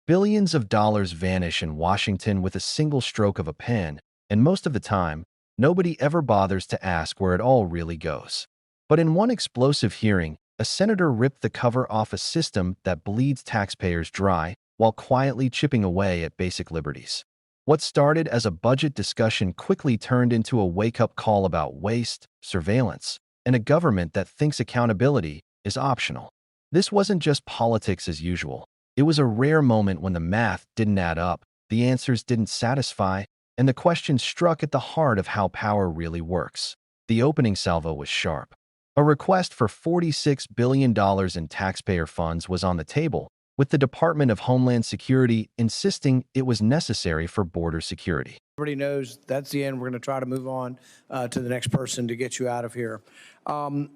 Billions of dollars vanish in Washington with a single stroke of a pen, and most of the time, nobody ever bothers to ask where it all really goes. But in one explosive hearing, a senator ripped the cover off a system that bleeds taxpayers dry while quietly chipping away at basic liberties. What started as a budget discussion quickly turned into a wake-up call about waste, surveillance, and a government that thinks accountability is optional. This wasn't just politics as usual. It was a rare moment when the math didn't add up, the answers didn't satisfy, and the question struck at the heart of how power really works. The opening salvo was sharp. A request for $46 billion in taxpayer funds was on the table, with the Department of Homeland Security insisting it was necessary for border security. Everybody knows that's the end. We're going to try to move on to the next person to get you out of here.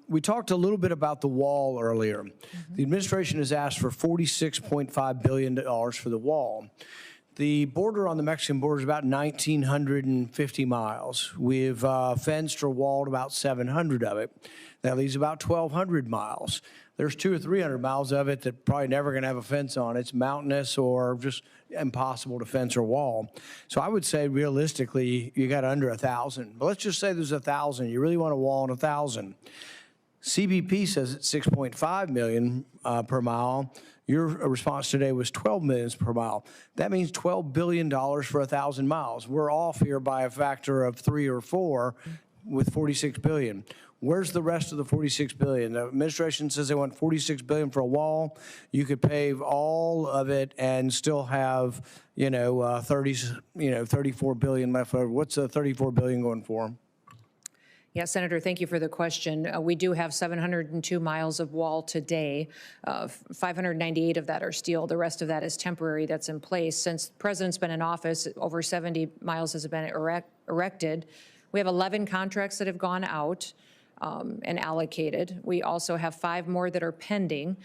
We talked a little bit about the wall earlier. The administration has asked for $46.5 billion for the wall. The border on the Mexican border is about 1,950 miles. We've fenced or walled about 700 of it. That leaves about 1,200 miles. There's 200 or 300 miles of it that probably never going to have a fence on. It's mountainous or just impossible to fence or wall. So I would say realistically, you got under 1,000. But let's just say there's 1,000. You really want to wall on 1,000. CBP says it's 6.5 million per mile. Your response today was 12 millions per mile. That means $12 billion for 1,000 miles. We're off here by a factor of 3 or 4 with 46 billion. Where's the rest of the 46 billion? The administration says they want 46 billion for a wall. You could pave all of it and still have, 34 billion left over. What's the 34 billion going for? Yeah, Senator, thank you for the question. We do have 702 miles of wall today. 598 of that are steel. The rest of that is temporary that's in place. Since the president's been in office, over 70 miles has been erected. We have 11 contracts that have gone out and allocated. We also have 5 more that are pending.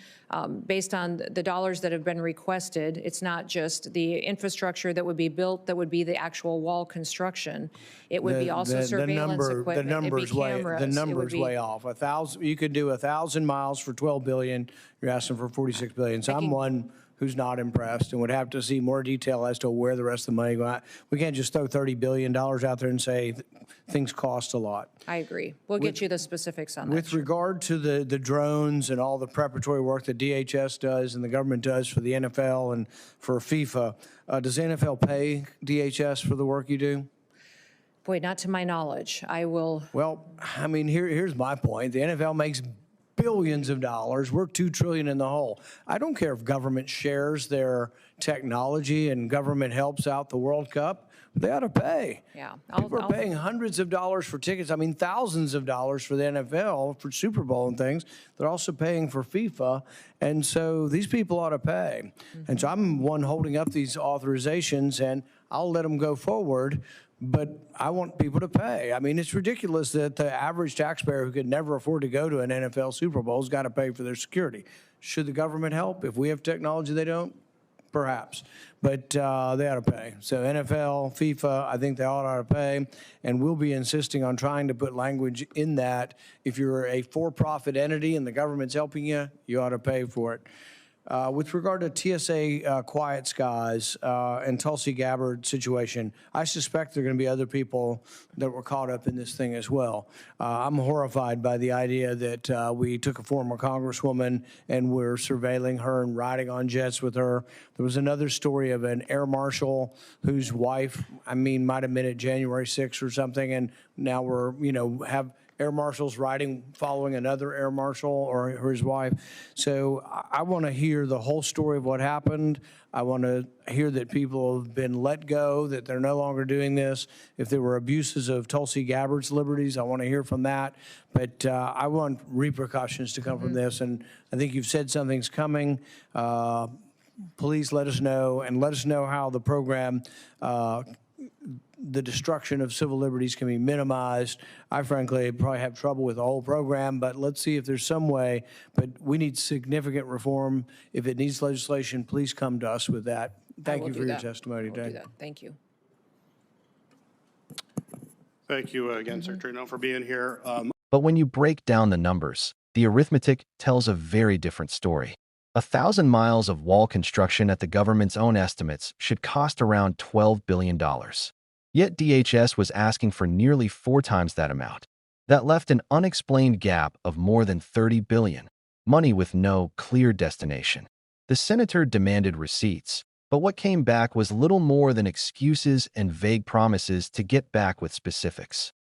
Based on the dollars that have been requested, it's not just the infrastructure that would be built, that would be the actual wall construction. It would be also surveillance equipment. The number's way off. 1,000. You could do 1,000 miles for 12 billion. You're asking for 46 billion. So I'm one who's not impressed and would have to see more detail as to where the rest of the money goes. We can't just throw $30 billion out there and say things cost a lot. I agree. We'll get you the specifics on that. With regard to the drones and all the preparatory work that DHS does and the government does for the NFL and for FIFA, does the NFL pay DHS for the work you do? Boy, not to my knowledge. I will. Well, I mean, here's my point. The NFL makes billions of dollars. We're $2 trillion in the hole. I don't care if government shares their technology and government helps out the World Cup. They ought to pay. Yeah, people are paying hundreds of dollars for tickets. I mean, thousands of dollars for the NFL, for Super Bowl and things. They're also paying for FIFA. And so these people ought to pay. And so I'm one holding up these authorizations, and I'll let them go forward. But I want people to pay. I mean, it's ridiculous that the average taxpayer who could never afford to go to an NFL Super Bowl has got to pay for their security. Should the government help? If we have technology they don't, perhaps. But they ought to pay. So NFL, FIFA, I think they all ought to pay. And we'll be insisting on trying to put language in that. If you're a for-profit entity and the government's helping you, you ought to pay for it. With regard to TSA Quiet Skies and Tulsi Gabbard situation, I suspect there are going to be other people that were caught up in this thing as well. I'm horrified by the idea that we took a former congresswoman and we're surveilling her and riding on jets with her. There was another story of an air marshal whose wife, might have been at January 6th or something, and now we're, have air marshals following another air marshal or his wife. So I want to hear the whole story of what happened. I want to hear that people have been let go, that they're no longer doing this. If there were abuses of Tulsi Gabbard's liberties, I want to hear from that. But I want repercussions to come from this. And I think you've said something's coming. Please let us know, and let us know how the program the destruction of civil liberties can be minimized. I frankly probably have trouble with the whole program, but let's see if there's some way. But we need significant reform. If it needs legislation, please come to us with that. Thank you for your testimony today. Thank you. Thank you again, Secretary Null, for being here. But when you break down the numbers, the arithmetic tells a very different story. 1,000 miles of wall construction at the government's own estimates should cost around $12 billion. Yet DHS was asking for nearly 4 times that amount. That left an unexplained gap of more than $30 billion, money with no clear destination. The senator demanded receipts, but what came back was little more than excuses and vague promises to get back with specifics.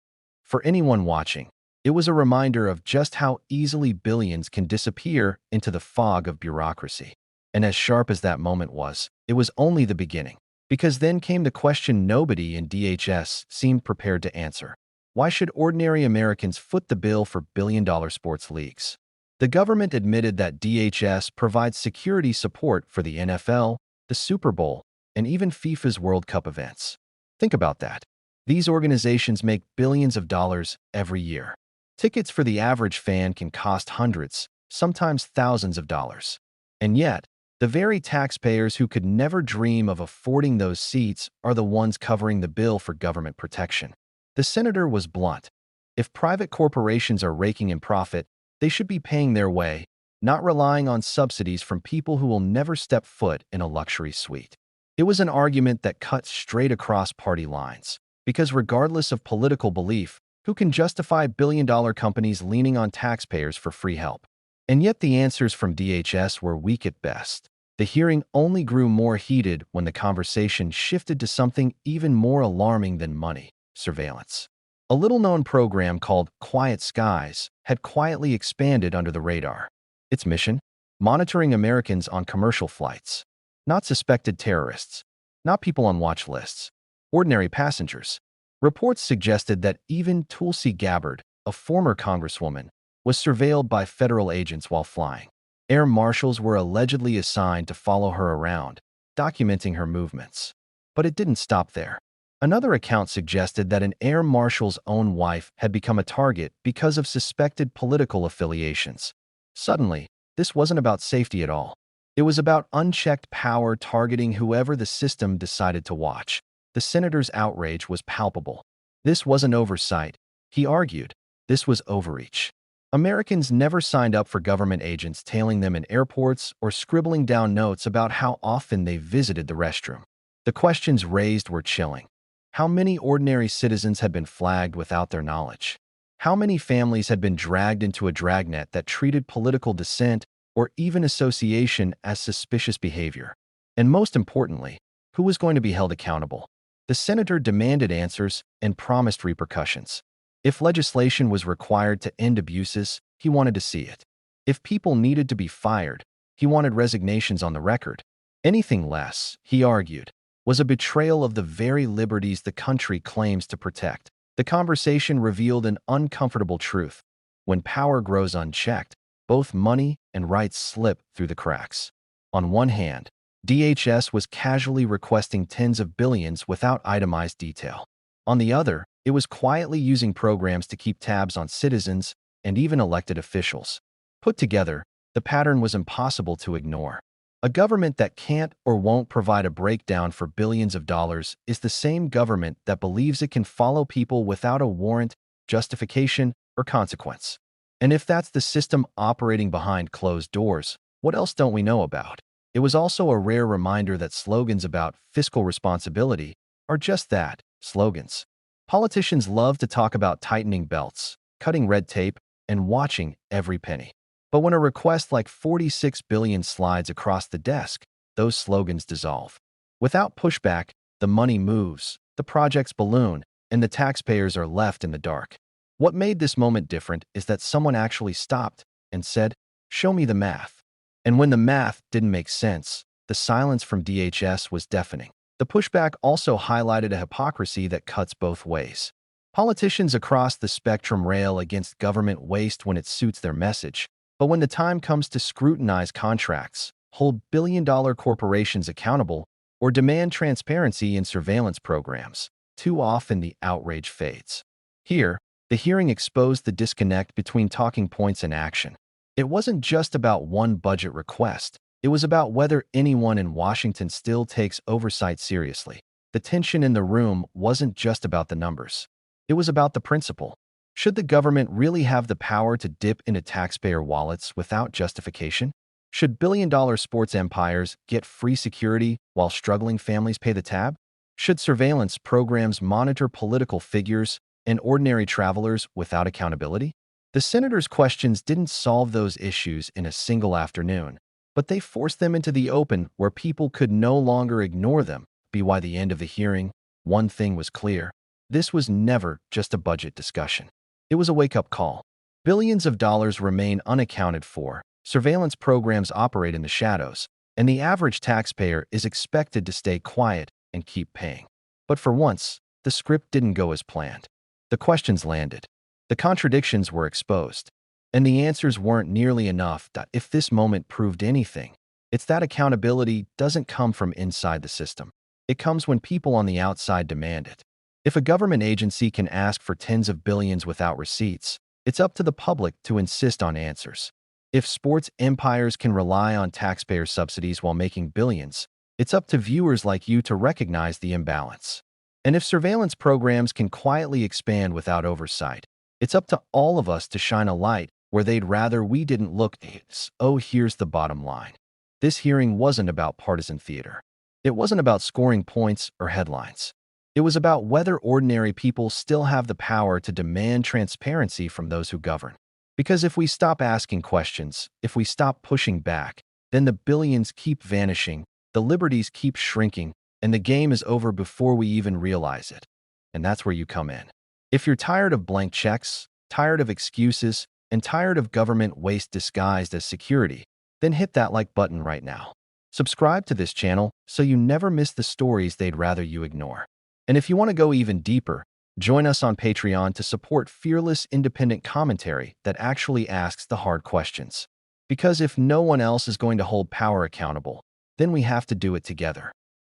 For anyone watching, it was a reminder of just how easily billions can disappear into the fog of bureaucracy. And as sharp as that moment was, it was only the beginning. Because then came the question nobody in DHS seemed prepared to answer. Why should ordinary Americans foot the bill for billion-dollar sports leagues? The government admitted that DHS provides security support for the NFL, the Super Bowl, and even FIFA's World Cup events. Think about that. These organizations make billions of dollars every year. Tickets for the average fan can cost hundreds, sometimes thousands of dollars. And yet, the very taxpayers who could never dream of affording those seats are the ones covering the bill for government protection. The senator was blunt. If private corporations are raking in profit, they should be paying their way, not relying on subsidies from people who will never step foot in a luxury suite. It was an argument that cut straight across party lines, because regardless of political belief, who can justify billion-dollar companies leaning on taxpayers for free help? And yet the answers from DHS were weak at best. The hearing only grew more heated when the conversation shifted to something even more alarming than money: surveillance. A little-known program called Quiet Skies had quietly expanded under the radar. Its mission? Monitoring Americans on commercial flights. Not suspected terrorists. Not people on watch lists. Ordinary passengers. Reports suggested that even Tulsi Gabbard, a former congresswoman, was surveilled by federal agents while flying. Air marshals were allegedly assigned to follow her around, documenting her movements. But it didn't stop there. Another account suggested that an air marshal's own wife had become a target because of suspected political affiliations. Suddenly, this wasn't about safety at all. It was about unchecked power targeting whoever the system decided to watch. The senator's outrage was palpable. This wasn't oversight, he argued. This was overreach. Americans never signed up for government agents tailing them in airports or scribbling down notes about how often they visited the restroom. The questions raised were chilling. How many ordinary citizens had been flagged without their knowledge? How many families had been dragged into a dragnet that treated political dissent or even association as suspicious behavior? And most importantly, who was going to be held accountable? The senator demanded answers and promised repercussions. If legislation was required to end abuses, he wanted to see it. If people needed to be fired, he wanted resignations on the record. Anything less, he argued, was a betrayal of the very liberties the country claims to protect. The conversation revealed an uncomfortable truth. When power grows unchecked, both money and rights slip through the cracks. On one hand, DHS was casually requesting tens of billions without itemized detail. On the other, it was quietly using programs to keep tabs on citizens and even elected officials. Put together, the pattern was impossible to ignore. A government that can't or won't provide a breakdown for billions of dollars is the same government that believes it can follow people without a warrant, justification, or consequence. And if that's the system operating behind closed doors, what else don't we know about? It was also a rare reminder that slogans about fiscal responsibility are just that, slogans. Politicians love to talk about tightening belts, cutting red tape, and watching every penny. But when a request like $46 billion slides across the desk, those slogans dissolve. Without pushback, the money moves, the projects balloon, and the taxpayers are left in the dark. What made this moment different is that someone actually stopped and said, "Show me the math." And when the math didn't make sense, the silence from DHS was deafening. The pushback also highlighted a hypocrisy that cuts both ways. Politicians across the spectrum rail against government waste when it suits their message, but when the time comes to scrutinize contracts, hold billion-dollar corporations accountable, or demand transparency in surveillance programs, too often the outrage fades. Here, the hearing exposed the disconnect between talking points and action. It wasn't just about one budget request. It was about whether anyone in Washington still takes oversight seriously. The tension in the room wasn't just about the numbers. It was about the principle. Should the government really have the power to dip into taxpayer wallets without justification? Should billion-dollar sports empires get free security while struggling families pay the tab? Should surveillance programs monitor political figures and ordinary travelers without accountability? The senators' questions didn't solve those issues in a single afternoon, but they forced them into the open where people could no longer ignore them. By the end of the hearing, one thing was clear. This was never just a budget discussion. It was a wake-up call. Billions of dollars remain unaccounted for, surveillance programs operate in the shadows, and the average taxpayer is expected to stay quiet and keep paying. But for once, the script didn't go as planned. The questions landed. The contradictions were exposed. And the answers weren't nearly enough. If this moment proved anything, it's that accountability doesn't come from inside the system. It comes when people on the outside demand it. If a government agency can ask for tens of billions without receipts, it's up to the public to insist on answers. If sports empires can rely on taxpayer subsidies while making billions, it's up to viewers like you to recognize the imbalance. And if surveillance programs can quietly expand without oversight, it's up to all of us to shine a light where they'd rather we didn't look. Here's the bottom line. This hearing wasn't about partisan theater. It wasn't about scoring points or headlines. It was about whether ordinary people still have the power to demand transparency from those who govern. Because if we stop asking questions, if we stop pushing back, then the billions keep vanishing, the liberties keep shrinking, and the game is over before we even realize it. And that's where you come in. If you're tired of blank checks, tired of excuses, and tired of government waste disguised as security, then hit that like button right now. Subscribe to this channel so you never miss the stories they'd rather you ignore. And if you want to go even deeper, join us on Patreon to support fearless, independent commentary that actually asks the hard questions. Because if no one else is going to hold power accountable, then we have to do it together.